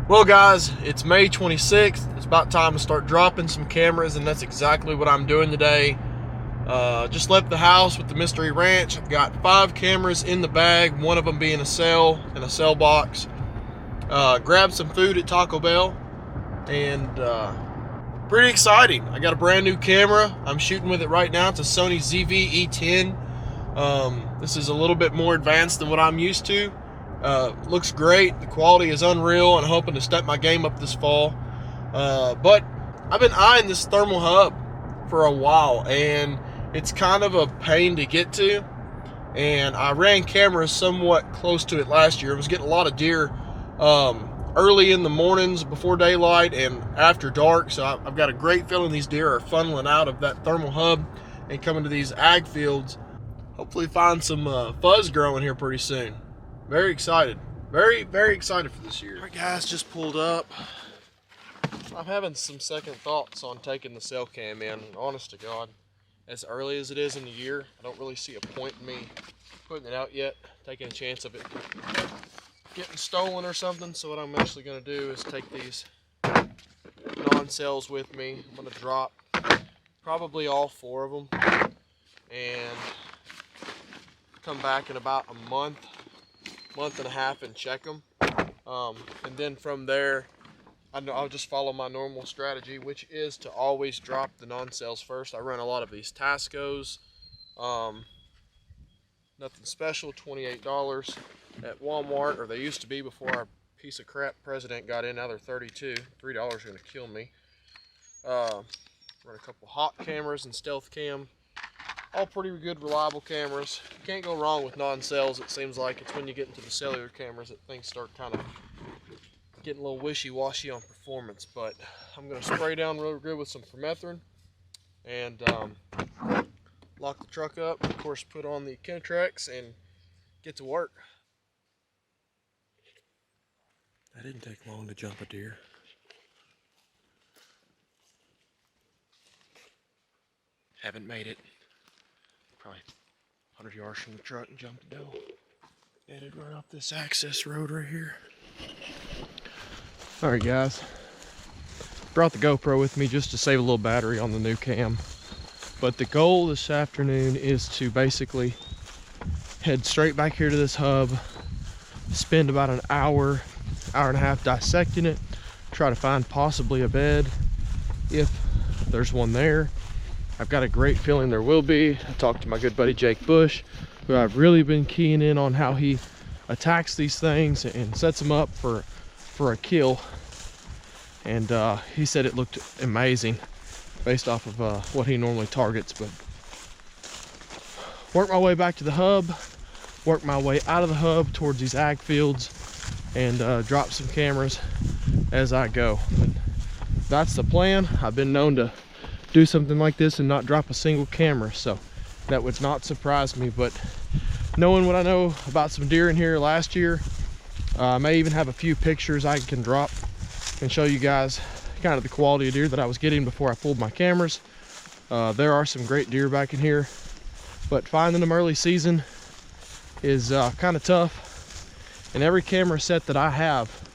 Well guys, it's May 26th. It's about time to start dropping some cameras, and that's exactly what I'm doing today. Just left the house with the Mystery Ranch. I've got 5 cameras in the bag, one of them being a cell and a cell box. Grabbed some food at Taco Bell, and pretty exciting. I got a brand new camera. I'm shooting with it right now. It's a Sony ZV-E10. This is a little bit more advanced than what I'm used to. Looks great. The quality is unreal, and I'm hoping to step my game up this fall. But I've been eyeing this thermal hub for a while, and it's kind of a pain to get to. And I ran cameras somewhat close to it last year. I was getting a lot of deer early in the mornings before daylight and after dark. So I've got a great feeling these deer are funneling out of that thermal hub and coming to these ag fields. Hopefully find some fuzz growing here pretty soon. Very excited. Very excited for this year. All right, guys, just pulled up. I'm having some second thoughts on taking the cell cam in. Honest to God, as early as it is in the year, I don't really see a point in me putting it out yet, taking a chance of it getting stolen or something. So what I'm actually going to do is take these non-cells with me. I'm going to drop probably all 4 of them and come back in about a month and a half and check them, and then from there I'll just follow my normal strategy, which is to always drop the non-cells first. I run a lot of these Tascos, nothing special, $28 at Walmart, or they used to be before our piece of crap president got in. Now they're $32. $3 are going to kill me. Run a couple hot cameras and stealth cam. All pretty good, reliable cameras. Can't go wrong with non-cells. It seems like it's when you get into the cellular cameras that things start kind of getting a little wishy-washy on performance. But I'm going to spray down real good with some permethrin and lock the truck up. Of course, put on the Kinetrex and get to work. That didn't take long to jump a deer. Haven't made it. Probably 100 yards from the truck and jumped the doe. Headed right off this access road right here. Alright guys, brought the GoPro with me just to save a little battery on the new cam. But the goal this afternoon is to basically head straight back here to this hub, spend about an hour and a half dissecting it, try to find possibly a bed if there's one there. I've got a great feeling there will be. I talked to my good buddy Jake Bush, who I've really been keying in on how he attacks these things and sets them up for a kill. And he said it looked amazing based off of what he normally targets. But work my way back to the hub, work my way out of the hub towards these ag fields, and drop some cameras as I go. But that's the plan. I've been known to do something like this and not drop a single camera, so that would not surprise me. But knowing what I know about some deer in here last year, I may even have a few pictures I can drop and show you guys kind of the quality of deer that I was getting before I pulled my cameras. There are some great deer back in here, but finding them early season is kind of tough. And every camera set that I have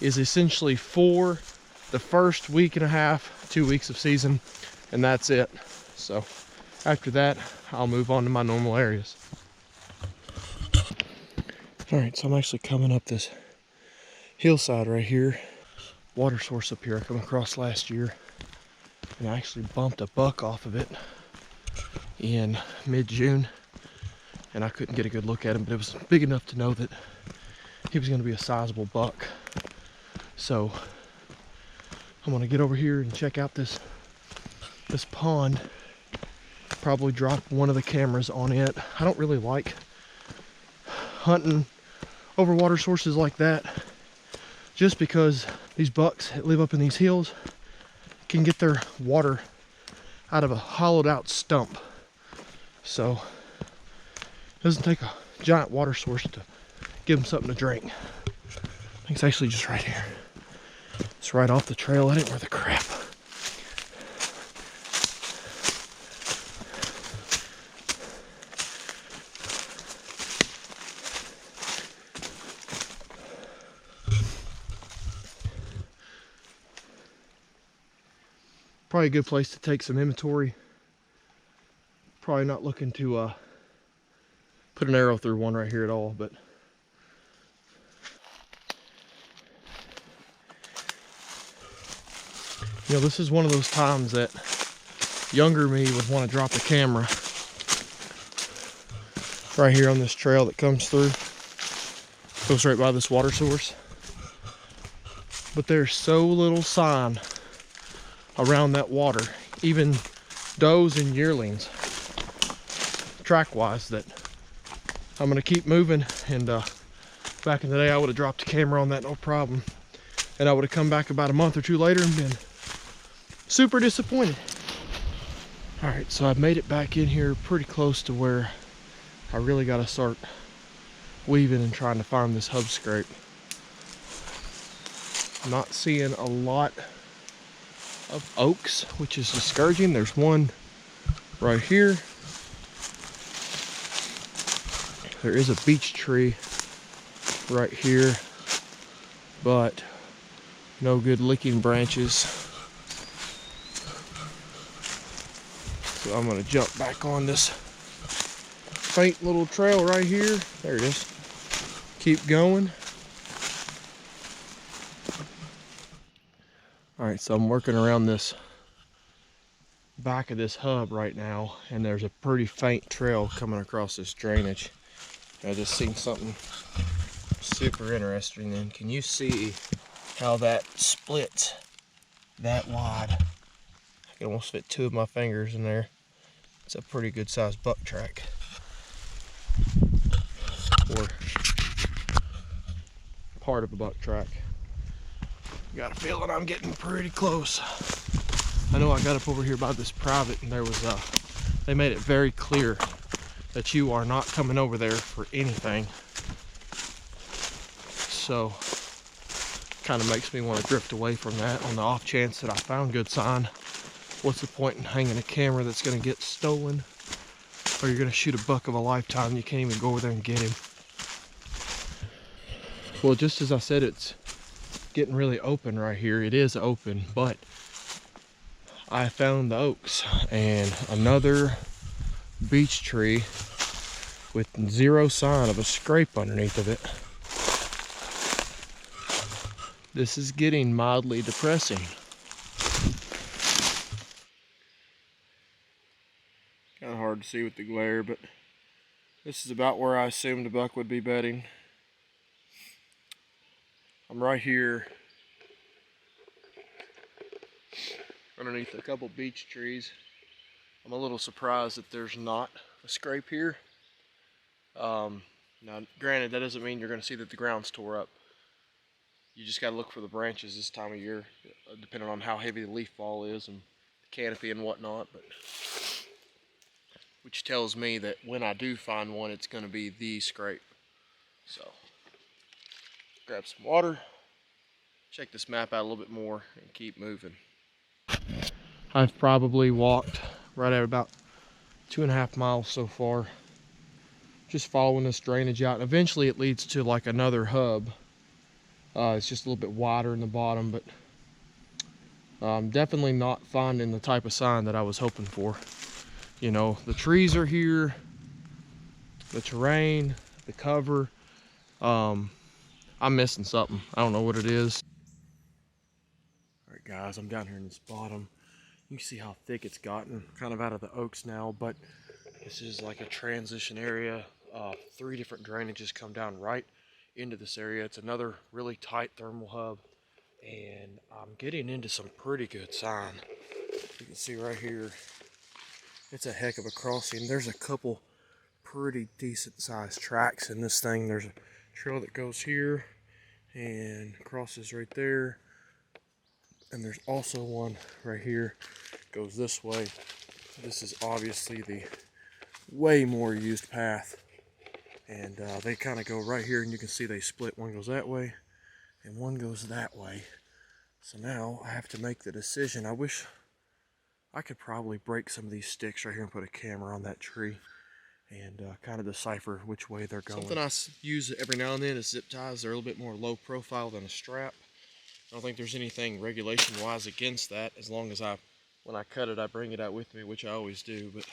is essentially for the first week and a half, 2 weeks of season, and that's it. So after that, I'll move on to my normal areas. All right, so I'm actually coming up this hillside right here. Water source up here I come across last year, and I actually bumped a buck off of it in mid-June, and I couldn't get a good look at him, but it was big enough to know that he was going to be a sizable buck. So I'm going to get over here and check out this pond, probably drop one of the cameras on it. I don't really like hunting over water sources like that, just because these bucks that live up in these hills can get their water out of a hollowed out stump. So it doesn't take a giant water source to give them something to drink. I think it's actually just right here. It's right off the trail. I didn't wear the crap. Probably a good place to take some inventory. Probably not looking to put an arrow through one right here at all, but you know, this is one of those times that younger me would want to drop the camera right here on this trail that comes through. Goes right by this water source. But there's so little sign around that water, even does and yearlings, track-wise, that I'm gonna keep moving. And back in the day, I would have dropped the camera on that, no problem. And I would have come back about a month or two later and been super disappointed. All right, so I've made it back in here pretty close to where I really got to start weaving and trying to find this hub scrape. I'm not seeing a lot of oaks, which is discouraging. There's one right here. There is a beech tree right here, but no good licking branches. So I'm gonna jump back on this faint little trail right here. There it is. Keep going. All right, so I'm working around this back of this hub right now, and there's a pretty faint trail coming across this drainage. I just seen something super interesting. And can you see how that splits that wide? I can almost fit two of my fingers in there. It's a pretty good sized buck track. Or part of a buck track. Got a feeling I'm getting pretty close. I know I got up over here by this private, and there was they made it very clear that you are not coming over there for anything. So kind of makes me want to drift away from that. On the off chance that I found good sign, what's the point in hanging a camera that's going to get stolen? Or you're going to shoot a buck of a lifetime and you can't even go over there and get him. Well, just as I said, it's getting really open right here. It is open, but I found the oaks and another beech tree with zero sign of a scrape underneath of it. This is getting mildly depressing. Kind of hard to see with the glare, but this is about where I assumed a buck would be bedding. I'm right here underneath a couple beech trees. I'm a little surprised that there's not a scrape here. Now, granted, that doesn't mean you're going to see that the ground's tore up. You just got to look for the branches this time of year, depending on how heavy the leaf fall is and the canopy and whatnot. But which tells me that when I do find one, it's going to be the scrape. So, grab some water, check this map out a little bit more, and keep moving. I've probably walked right at about 2.5 miles so far, just following this drainage out. And eventually it leads to like another hub. It's just a little bit wider in the bottom, but I'm definitely not finding the type of sign that I was hoping for. You know, the trees are here, the terrain, the cover. I'm missing something. I don't know what it is. All right, guys, I'm down here in this bottom. You can see how thick it's gotten, kind of out of the oaks now, but this is like a transition area. 3 different drainages come down right into this area. It's another really tight thermal hub, and I'm getting into some pretty good sign. You can see right here, it's a heck of a crossing. There's a couple pretty decent sized tracks in this thing. There's a trail that goes here and crosses right there, and there's also one right here, goes this way. This is obviously the way more used path, and they kind of go right here, and you can see they split. One goes that way and one goes that way. So now I have to make the decision. I wish I could probably break some of these sticks right here and put a camera on that tree and kind of decipher which way they're going. Something I use every now and then is zip ties. They're a little bit more low profile than a strap. I don't think there's anything regulation wise against that, as long as I when I cut it, I bring it out with me, which I always do. But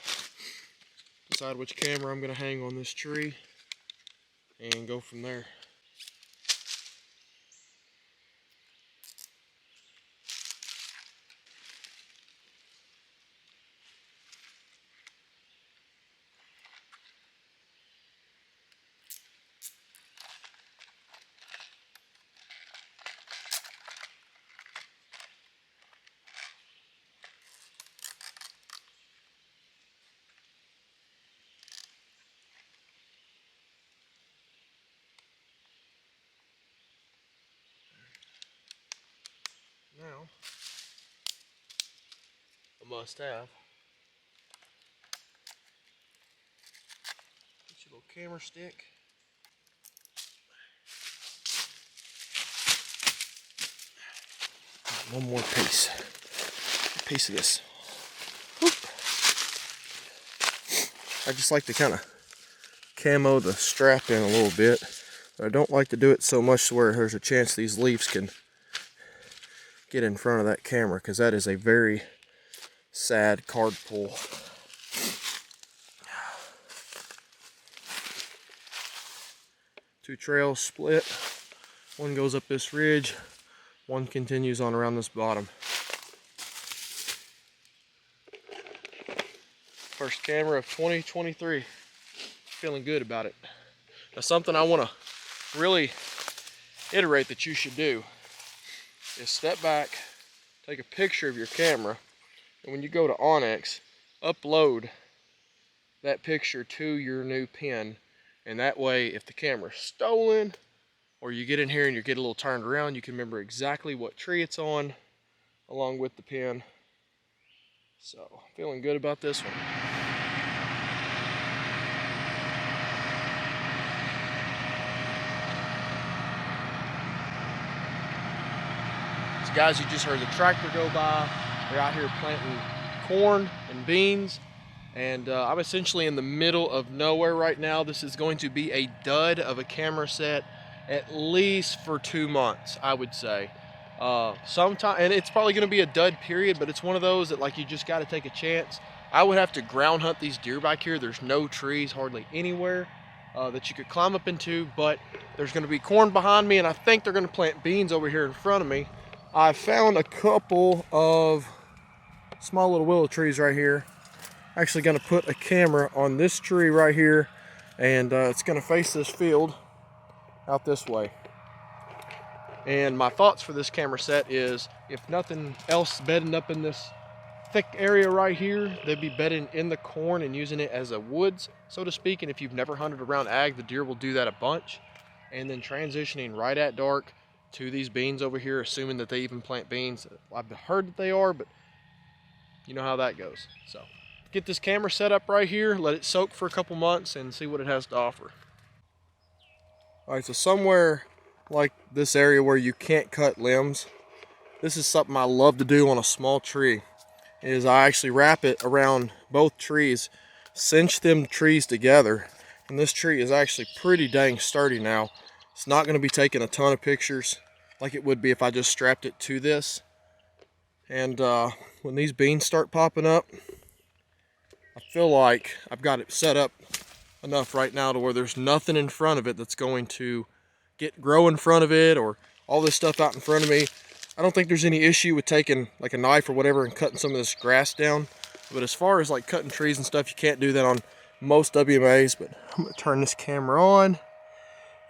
decide which camera I'm going to hang on this tree and go from there. Now, a must-have. Get your little camera stick. One more piece. A piece of this. Whoop. I just like to kind of camo the strap in a little bit. But I don't like to do it so much to where there's a chance these leaves can get in front of that camera, because that is a very sad card pull. Two trails split. One goes up this ridge, one continues on around this bottom. First camera of 2023. Feeling good about it. Now, something I want to really iterate that you should do is step back, take a picture of your camera, and when you go to onX, upload that picture to your new pin. And that way, if the camera's stolen, or you get in here and you get a little turned around, you can remember exactly what tree it's on, along with the pin. So, feeling good about this one. Guys, you just heard the tractor go by. They're out here planting corn and beans, and I'm essentially in the middle of nowhere right now. This is going to be a dud of a camera set, at least for 2 months, I would say. Sometime, and it's probably going to be a dud period, but it's one of those that, like, you just got to take a chance. I would have to ground hunt these deer back here. There's no trees hardly anywhere that you could climb up into, but there's going to be corn behind me, and I think they're going to plant beans over here in front of me. I found a couple of small little willow trees right here. Actually going to put a camera on this tree right here, and it's going to face this field out this way. And my thoughts for this camera set is, if nothing else bedding up in this thick area right here, they'd be bedding in the corn and using it as a woods, so to speak. And if you've never hunted around ag, the deer will do that a bunch. And then transitioning right at dark to these beans over here, assuming that they even plant beans. I've heard that they are, but you know how that goes. So get this camera set up right here, let it soak for a couple months, and see what it has to offer. All right, so somewhere like this area where you can't cut limbs, this is something I love to do on a small tree, is I actually wrap it around both trees, cinch them trees together, and this tree is actually pretty dang sturdy now. It's not going to be taking a ton of pictures like it would be if I just strapped it to this. And when these beans start popping up, I feel like I've got it set up enough right now to where there's nothing in front of it that's going to grow in front of it, or all this stuff out in front of me. I don't think there's any issue with taking like a knife or whatever and cutting some of this grass down. But as far as like cutting trees and stuff, you can't do that on most WMAs. But I'm going to turn this camera on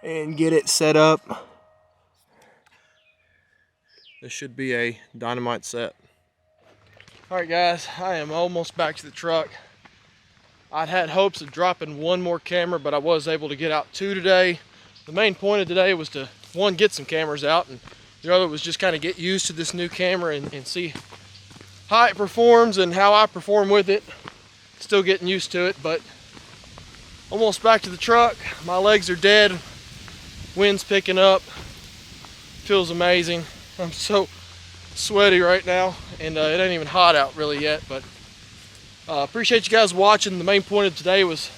and get it set up. This should be a dynamite set. Alright guys, I am almost back to the truck. I'd had hopes of dropping one more camera, but I was able to get out 2 today. The main point of today was to, one, get some cameras out, and the other was just kind of get used to this new camera and see how it performs and how I perform with it. Still getting used to it, but almost back to the truck. My legs are dead. Wind's picking up. Feels amazing. I'm so sweaty right now, and it ain't even hot out really yet, but appreciate you guys watching. The main point of today was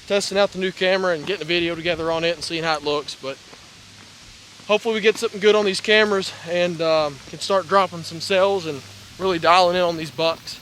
testing out the new camera and getting a video together on it and seeing how it looks. But hopefully we get something good on these cameras and can start dropping some sales and really dialing in on these bucks.